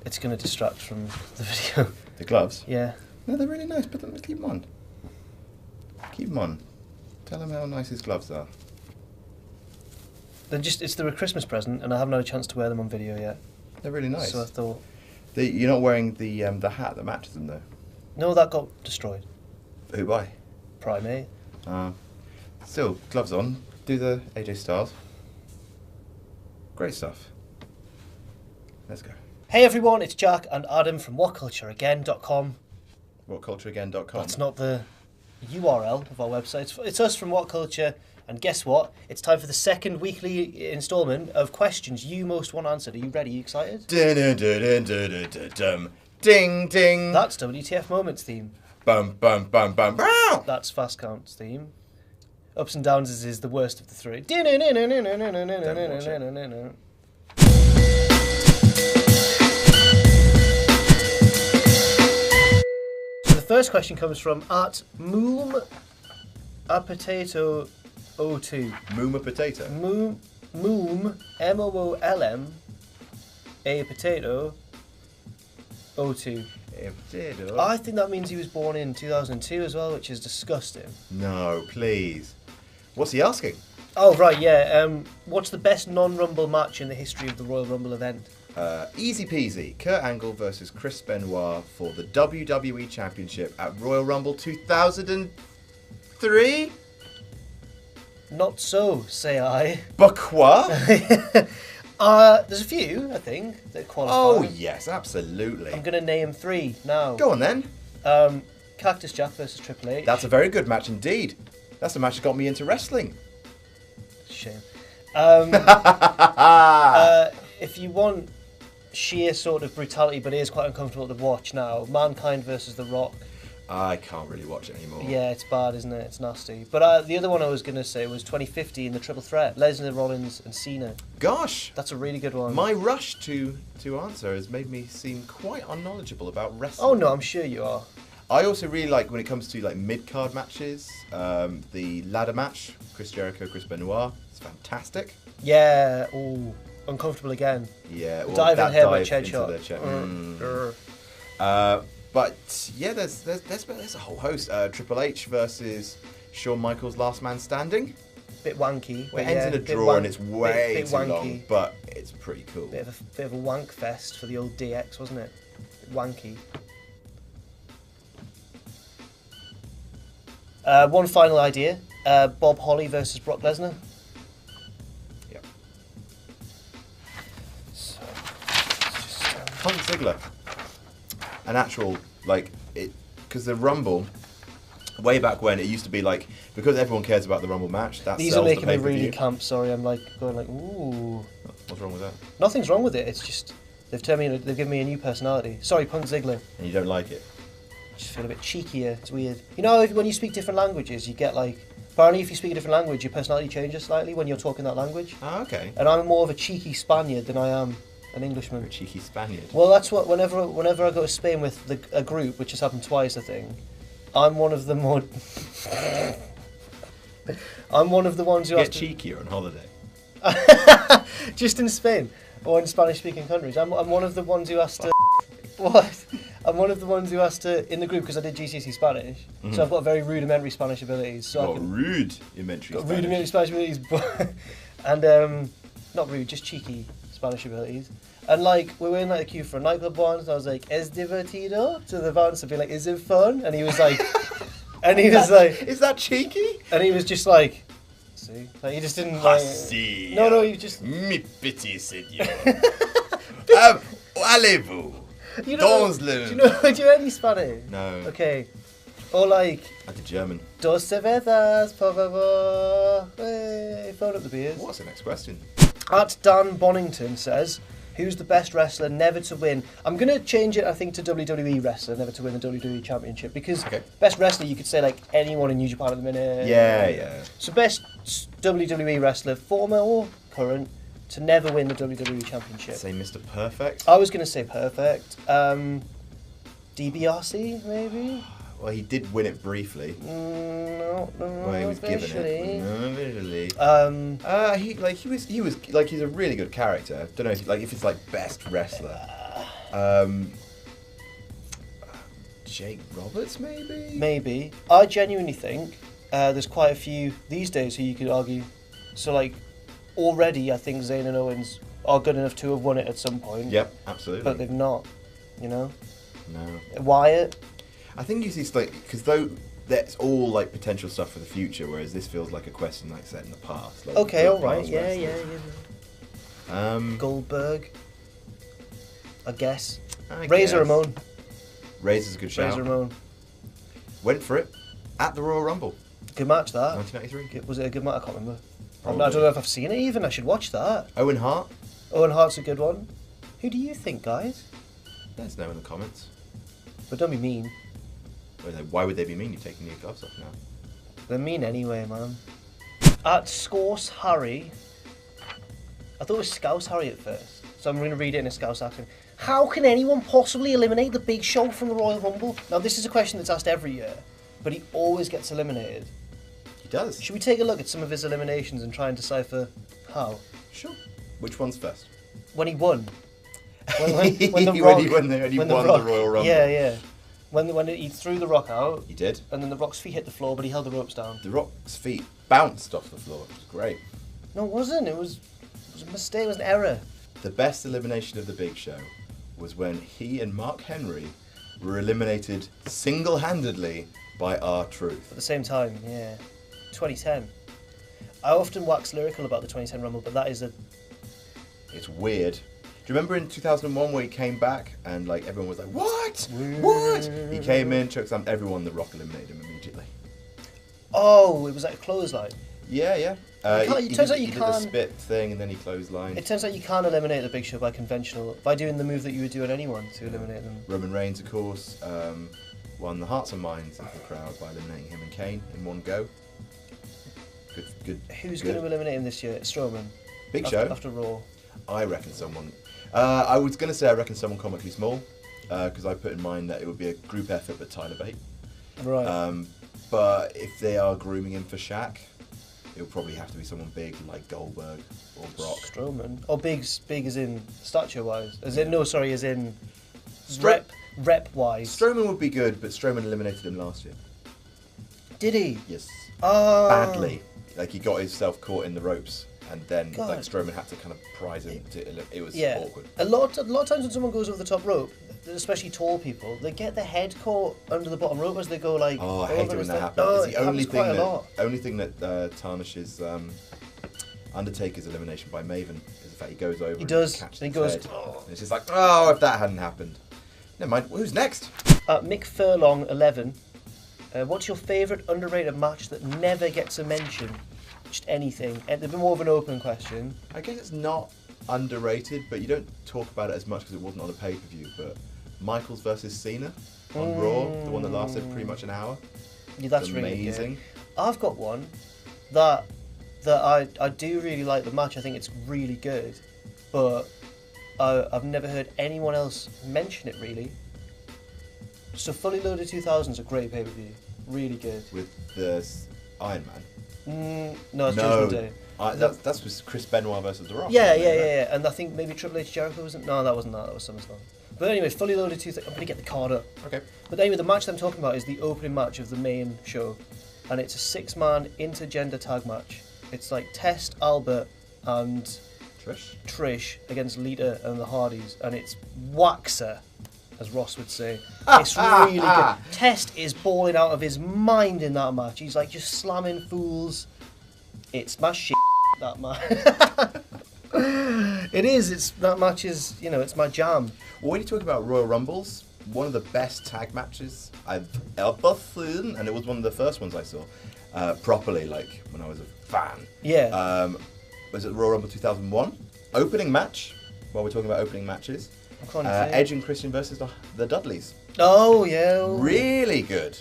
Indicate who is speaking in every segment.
Speaker 1: It's going to distract from the video.
Speaker 2: The gloves?
Speaker 1: Yeah.
Speaker 2: No, they're really nice, but let's keep them on. Keep them on. Tell him how nice his gloves are.
Speaker 1: They're a Christmas present, and I haven't had a chance to wear them on video yet.
Speaker 2: They're really nice.
Speaker 1: So I thought...
Speaker 2: You're not wearing the hat that matches them, though?
Speaker 1: No, that got destroyed.
Speaker 2: Who, by?
Speaker 1: Primate.
Speaker 2: Still, gloves on. Do the AJ Styles. Great stuff. Let's go.
Speaker 1: Hey everyone, it's Jack and Adam from whatcultureagain.com.
Speaker 2: Whatcultureagain.com?
Speaker 1: That's not the URL of our website. It's us from What Culture, and guess what? It's time for the second weekly instalment of questions you most want answered. Are you ready? Are you excited?
Speaker 2: Ding, ding.
Speaker 1: That's WTF Moments theme.
Speaker 2: Bum, bum, bum, bum.
Speaker 1: That's Fast Count's theme. Ups and Downs is the worst of the three. So the first question comes from @Moom a Potato 02.
Speaker 2: Moom a potato.
Speaker 1: Moom MOOLM a Potato 02.
Speaker 2: A potato.
Speaker 1: I think that means he was born in 2002 as well, which is disgusting.
Speaker 2: No, please. What's he asking?
Speaker 1: Oh, right, yeah. What's the best non-Rumble match in the history of the Royal Rumble event?
Speaker 2: Easy peasy. Kurt Angle versus Chris Benoit for the WWE Championship at Royal Rumble 2003?
Speaker 1: Not so, say I.
Speaker 2: Bakwa?
Speaker 1: There's a few, I think, that qualify.
Speaker 2: Oh, yes, absolutely.
Speaker 1: I'm going to name 3 now.
Speaker 2: Go on, then.
Speaker 1: Cactus Jack versus Triple H.
Speaker 2: That's a very good match indeed. That's the match that got me into wrestling.
Speaker 1: Shame. If you want sheer sort of brutality, but it is quite uncomfortable to watch now, Mankind versus The Rock.
Speaker 2: I can't really watch it anymore.
Speaker 1: Yeah, it's bad, isn't it? It's nasty. But the other one I was going to say was 2050 in the Triple Threat. Lesnar, Rollins and Cena.
Speaker 2: Gosh.
Speaker 1: That's a really good one.
Speaker 2: My rush to answer has made me seem quite unknowledgeable about wrestling.
Speaker 1: Oh no, I'm sure you are.
Speaker 2: I also really like, when it comes to like mid-card matches, the ladder match, Chris Jericho, Chris Benoit. It's fantastic.
Speaker 1: Yeah, ooh, uncomfortable again.
Speaker 2: Yeah,
Speaker 1: well, dive in here with
Speaker 2: dive
Speaker 1: a shot.
Speaker 2: But yeah, there's a whole host. Triple H versus Shawn Michaels, Last Man Standing.
Speaker 1: Bit wanky.
Speaker 2: Well, it ends in a draw and it's way too long, but it's pretty cool.
Speaker 1: Bit of a wank fest for the old DX, wasn't it? Bit wanky. One final idea: Bob Holly versus Brock Lesnar.
Speaker 2: Yep. Punk Ziggler. An actual, like, it, because the Rumble, way back when, it used to be like, because everyone cares about the Rumble match, that
Speaker 1: These
Speaker 2: sells
Speaker 1: are making
Speaker 2: the
Speaker 1: me really
Speaker 2: pay-per-view.
Speaker 1: camp. Sorry, I'm like going like, ooh.
Speaker 2: What's wrong with that?
Speaker 1: Nothing's wrong with it. It's just they've given me a new personality. Sorry, Punk Ziggler.
Speaker 2: And you don't like it?
Speaker 1: I just feel a bit cheekier. It's weird. You know, when you speak different languages, you get like. Apparently, if you speak a different language, your personality changes slightly when you're talking that language.
Speaker 2: Oh, okay.
Speaker 1: And I'm more of a cheeky Spaniard than I am an Englishman.
Speaker 2: You're a cheeky Spaniard.
Speaker 1: Well, that's what. Whenever I go to Spain with a group, which has happened twice, I think, I'm one of the more. I'm one of the ones who
Speaker 2: get cheekier on holiday.
Speaker 1: Just in Spain or in Spanish-speaking countries. I'm one of the ones who has to. What? I'm one of the ones who has to in the group because I did GCSE Spanish, so I've got very rudimentary Spanish abilities. So rudimentary Spanish abilities, and not rude, just cheeky Spanish abilities. And like we were in like the queue for a nightclub once, and I was like, "Es divertido?" to the bouncer, be like, "Is it fun?" And he was like,
Speaker 2: "Is that cheeky?"
Speaker 1: And he was just like, "See," like he just didn't like. No, he just.
Speaker 2: Mi petit señor. Allez-vous.
Speaker 1: Do you know any Spanish?
Speaker 2: No.
Speaker 1: Okay. Or like.
Speaker 2: I did German.
Speaker 1: Dos cervezas, por favor. Hey, phone up the beers.
Speaker 2: What's the next question?
Speaker 1: Dan Bonington says, who's the best wrestler never to win? I'm going to change it, I think, to WWE wrestler never to win the WWE Championship. Because best wrestler, you could say like anyone in New Japan at the minute.
Speaker 2: Yeah.
Speaker 1: So best WWE wrestler, former or current, to never win the WWE Championship.
Speaker 2: Say Mr. Perfect?
Speaker 1: I was going to say Perfect. DiBiase, maybe?
Speaker 2: Well, he did win it briefly.
Speaker 1: No,
Speaker 2: well, he was given it. No, visually. He's a really good character. Don't know if it's like best wrestler. Jake Roberts, maybe?
Speaker 1: Maybe. I genuinely think there's quite a few these days who you could argue. So, like, already I think Zayn and Owens are good enough to have won it at some point.
Speaker 2: Yep, absolutely.
Speaker 1: But they've not, you know?
Speaker 2: No.
Speaker 1: Wyatt?
Speaker 2: I think you see, like, because though that's all like potential stuff for the future, whereas this feels like a question like set in the past. Like,
Speaker 1: Okay,
Speaker 2: good
Speaker 1: alright,
Speaker 2: past
Speaker 1: yeah.
Speaker 2: wrestlers.
Speaker 1: Goldberg, I guess.
Speaker 2: I
Speaker 1: Razor
Speaker 2: guess.
Speaker 1: Ramon.
Speaker 2: Razor's a good shout.
Speaker 1: Razor Ramon.
Speaker 2: Went for it at the Royal Rumble,
Speaker 1: Good match, that.
Speaker 2: 1993.
Speaker 1: Was it a good match? I can't remember. I
Speaker 2: Probably.
Speaker 1: don't know if I've seen it even. I should watch that.
Speaker 2: Owen Hart.
Speaker 1: Owen Hart's a good one. Who do you think, guys?
Speaker 2: Let us know in the comments.
Speaker 1: But don't be mean.
Speaker 2: Why would they be mean? You're taking your gloves off now.
Speaker 1: They're mean anyway, man. At Scouse Harry. I thought it was Scouse Harry at first, so I'm going to read it in a Scouse accent. How can anyone possibly eliminate the Big Show from the Royal Rumble? Now, this is a question that's asked every year, but he always gets eliminated.
Speaker 2: He does.
Speaker 1: Should we take a look at some of his eliminations and try and decipher how?
Speaker 2: Sure. Which one's first?
Speaker 1: When he won. When the
Speaker 2: When he
Speaker 1: Rock,
Speaker 2: won the
Speaker 1: Rock-
Speaker 2: Royal Rumble.
Speaker 1: Yeah. When he threw the Rock out,
Speaker 2: He did.
Speaker 1: and then the Rock's feet hit the floor, but he held the ropes down.
Speaker 2: The Rock's feet bounced off the floor. It was great.
Speaker 1: No, it wasn't. It was a mistake. It was an error.
Speaker 2: The best elimination of the Big Show was when he and Mark Henry were eliminated single-handedly by R-Truth.
Speaker 1: At the same time, yeah. 2010. I often wax lyrical about the 2010 Rumble, but that is a...
Speaker 2: It's weird. Do you remember in 2001 where he came back and like everyone was like, what? What? He came in, chokeslammed everyone, The Rock eliminated him immediately.
Speaker 1: Oh, it was like a clothesline.
Speaker 2: Yeah.
Speaker 1: It turns out you
Speaker 2: he did the
Speaker 1: can't-
Speaker 2: spit thing and then he clotheslined.
Speaker 1: It turns out you can't eliminate the Big Show by conventional, by doing the move that you would do on anyone to eliminate them.
Speaker 2: Roman Reigns, of course, won the hearts and minds of the crowd by eliminating him and Kane in one go. Good.
Speaker 1: Who's
Speaker 2: good.
Speaker 1: going to eliminate him this year? Strowman.
Speaker 2: Big
Speaker 1: after,
Speaker 2: Show?
Speaker 1: After Raw.
Speaker 2: I reckon someone. I was going to say I reckon someone comically small, because I put in mind that it would be a group effort but Tyler Bate.
Speaker 1: Right.
Speaker 2: But if they are grooming him for Shaq, it'll probably have to be someone big like Goldberg or Brock.
Speaker 1: Strowman. Or big as in stature-wise. As in, no, sorry, as in
Speaker 2: Stra-
Speaker 1: rep-wise.
Speaker 2: Strowman would be good, but Strowman eliminated him last year.
Speaker 1: Did he?
Speaker 2: Yes.
Speaker 1: Oh.
Speaker 2: Badly. Like he got himself caught in the ropes, and then
Speaker 1: God.
Speaker 2: like Strowman had to kind of prise him. It was
Speaker 1: Yeah.
Speaker 2: awkward.
Speaker 1: A lot of times when someone goes over the top rope, especially tall people, they get their head caught under the bottom rope as they go like.
Speaker 2: Oh, I hate it
Speaker 1: over
Speaker 2: when
Speaker 1: and
Speaker 2: that
Speaker 1: stuff.
Speaker 2: happens.
Speaker 1: Oh,
Speaker 2: It's
Speaker 1: it
Speaker 2: the only
Speaker 1: happens quite
Speaker 2: thing
Speaker 1: a lot.
Speaker 2: only thing that tarnishes Undertaker's elimination by Maven is the fact he goes over.
Speaker 1: He does.
Speaker 2: And catches
Speaker 1: He
Speaker 2: his
Speaker 1: goes.
Speaker 2: head. And it's just like, oh, if that hadn't happened. Never mind. Who's next?
Speaker 1: Mick Furlong, 11. What's your favourite underrated match that never gets a mention? Just anything. A bit more of an open question.
Speaker 2: I guess it's not underrated, but you don't talk about it as much because it wasn't on a pay-per-view. But Michaels versus Cena on Raw, the one that lasted pretty much an hour.
Speaker 1: Yeah, that's
Speaker 2: It's
Speaker 1: really
Speaker 2: amazing.
Speaker 1: good. I've got one that I do really like the match. I think it's really good, but I've never heard anyone else mention it really. So Fully Loaded 2000 is a great pay-per-view. Really good.
Speaker 2: With the Iron Man.
Speaker 1: No, it's Judgment Day.
Speaker 2: That's with Chris Benoit versus The Rock.
Speaker 1: Yeah.
Speaker 2: isn't it?
Speaker 1: And I think maybe Triple H Jericho wasn't. No, that wasn't that. That was SummerSlam. But anyway, Fully Loaded 2000. I'm gonna get the card up.
Speaker 2: Okay.
Speaker 1: But anyway, the match that I'm talking about is the opening match of the main show, and it's a 6-man intergender tag match. It's like Test, Albert, and Trish against Lita and the Hardys, and it's waxer, as Ross would say. It's really good. Test is balling out of his mind in that match. He's like just slamming fools. It's my shit, that match. It is. That match is, it's my jam.
Speaker 2: Well, when you talk about Royal Rumbles, one of the best tag matches I've ever seen, and it was one of the first ones I saw properly, like when I was a fan.
Speaker 1: Yeah.
Speaker 2: Was it Royal Rumble 2001? Opening match. While we're talking about opening matches,
Speaker 1: I'm trying to think.
Speaker 2: Edge and Christian versus the Dudleys.
Speaker 1: Oh yeah.
Speaker 2: Really good.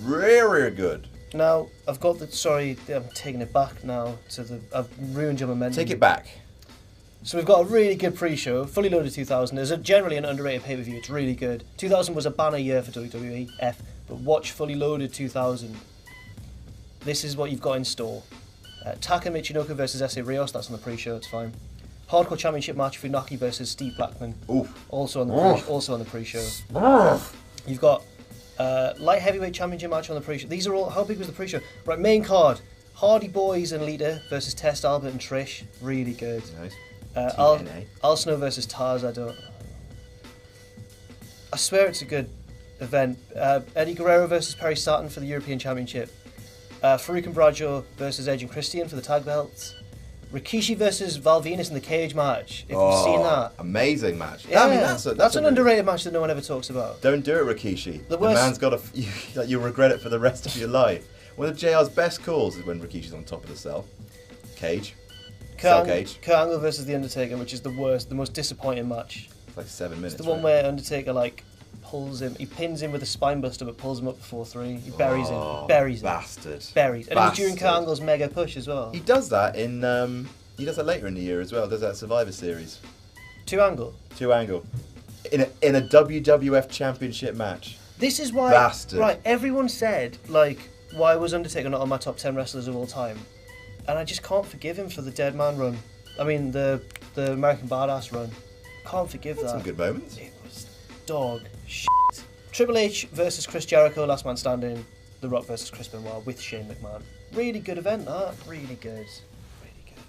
Speaker 2: Really good.
Speaker 1: Now I've got the. Sorry, I'm taking it back now. I've ruined your momentum.
Speaker 2: Take it back.
Speaker 1: So we've got a really good pre-show. Fully Loaded 2000 is generally an underrated pay-per-view. It's really good. 2000 was a banner year for WWE, but watch Fully Loaded 2000. This is what you've got in store. Taka Michinoku versus Essa Rios. That's on the pre-show. It's fine. Hardcore Championship match, Funaki versus Steve Blackman.
Speaker 2: Oof.
Speaker 1: Also on the pre-show. You've got light heavyweight championship match on the pre-show. These are all. How big was the pre-show? Right, main card: Hardy Boys and Lita versus Test, Albert, and Trish. Really good.
Speaker 2: Nice.
Speaker 1: Al Snow versus Taz. I swear it's a good event. Eddie Guerrero versus Perry Saturn for the European Championship. Farouk and Bradshaw versus Edge and Christian for the tag belts. Rikishi versus Val Venus in the cage match. If you've seen that.
Speaker 2: Amazing match.
Speaker 1: Yeah,
Speaker 2: I mean,
Speaker 1: that's an underrated match that no one ever talks about.
Speaker 2: Don't do it, Rikishi. The man's got you'll regret it for the rest of your life. One of JR's best calls is when Rikishi's on top of the cell. Cage. Cell cage.
Speaker 1: Kurt Angle versus The Undertaker, which is the most disappointing match.
Speaker 2: It's like 7 minutes.
Speaker 1: It's the one where Undertaker he pins him with a spine buster but pulls him up before 3. He buries him.
Speaker 2: Bastard.
Speaker 1: Buried. And it was during Kurt Angle's mega push as well.
Speaker 2: He does that he does that later in the year as well. Does that Survivor Series.
Speaker 1: 2 Angle.
Speaker 2: In a WWF Championship match.
Speaker 1: This is why.
Speaker 2: Bastard.
Speaker 1: Right, everyone said, why was Undertaker not on my top 10 wrestlers of all time? And I just can't forgive him for the Dead Man run. I mean, the American Badass run. Can't forgive that.
Speaker 2: Some good moments.
Speaker 1: It was dog shit. Triple H versus Chris Jericho, last man standing. The Rock versus Chris Benoit with Shane McMahon. Really good event, that. Really good.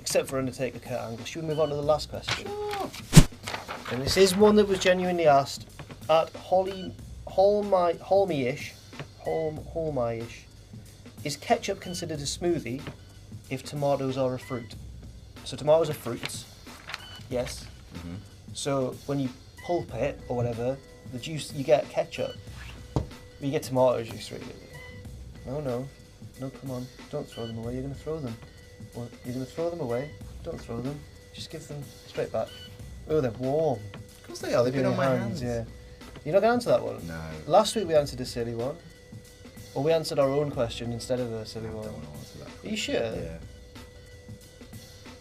Speaker 1: Except for Undertaker, Kurt Angle. Should we move on to the last question?
Speaker 2: Sure.
Speaker 1: And this is one that was genuinely asked at Holmy-ish. Is ketchup considered a smoothie if tomatoes are a fruit? So tomatoes are fruits. Yes.
Speaker 2: Mm-hmm.
Speaker 1: So when you pulp it or whatever, the juice, you get ketchup. But you get tomato juice, really. No, come on. Don't throw them away. You're going to throw them. Well, you're going to throw them away. Don't throw them. Just give them straight back. Oh, they're warm.
Speaker 2: Of course they are. They've been on my hands.
Speaker 1: Yeah. You're not going to answer that one?
Speaker 2: No.
Speaker 1: Last week we answered a silly one. Or we answered our own question instead of a silly one.
Speaker 2: I don't want to answer that.
Speaker 1: Are you sure?
Speaker 2: Yeah.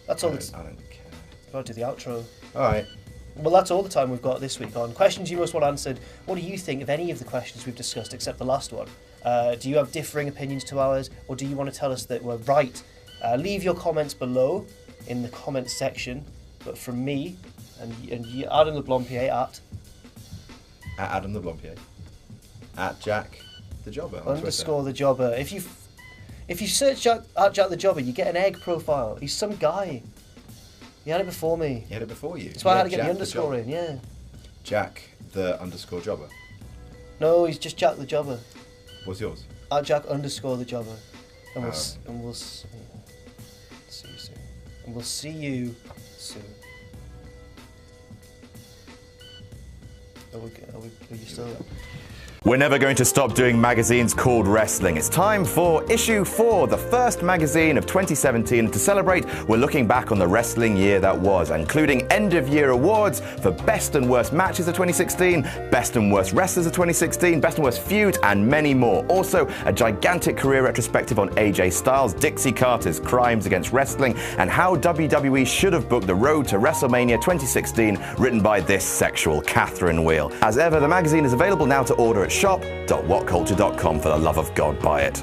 Speaker 1: That's all.
Speaker 2: I don't care.
Speaker 1: Got to do the outro.
Speaker 2: Alright.
Speaker 1: Well, that's all the time we've got this week on questions you most want answered. What do you think of any of the questions we've discussed except the last one? Do you have differing opinions to ours, or do you want to tell us that we're right? Leave your comments below in the comments section. But from me and Adam the Blompier at
Speaker 2: Adam the Blompier. At Jack the Jobber.
Speaker 1: _ the Jobber. If you search at Jack the Jobber, you get an egg profile. He's some guy. He had it before me.
Speaker 2: He had it before you.
Speaker 1: That's why I had to get the underscore in. Yeah.
Speaker 2: Jack the _Jobber.
Speaker 1: No, he's just Jack the Jobber.
Speaker 2: What's yours?
Speaker 1: At Jack _ the Jobber. And we'll see you soon. And we'll see you soon. Are you still there?
Speaker 3: We're never going to stop doing magazines called wrestling. It's time for issue 4, the first magazine of 2017. And to celebrate, we're looking back on the wrestling year that was, including end-of-year awards for best and worst matches of 2016, best and worst wrestlers of 2016, best and worst feuds, and many more. Also, a gigantic career retrospective on AJ Styles, Dixie Carter's crimes against wrestling, and how WWE should have booked the road to WrestleMania 2016, written by this sexual Catherine Wheel. As ever, the magazine is available now to order at shop.whatculture.com. For the love of God, buy it.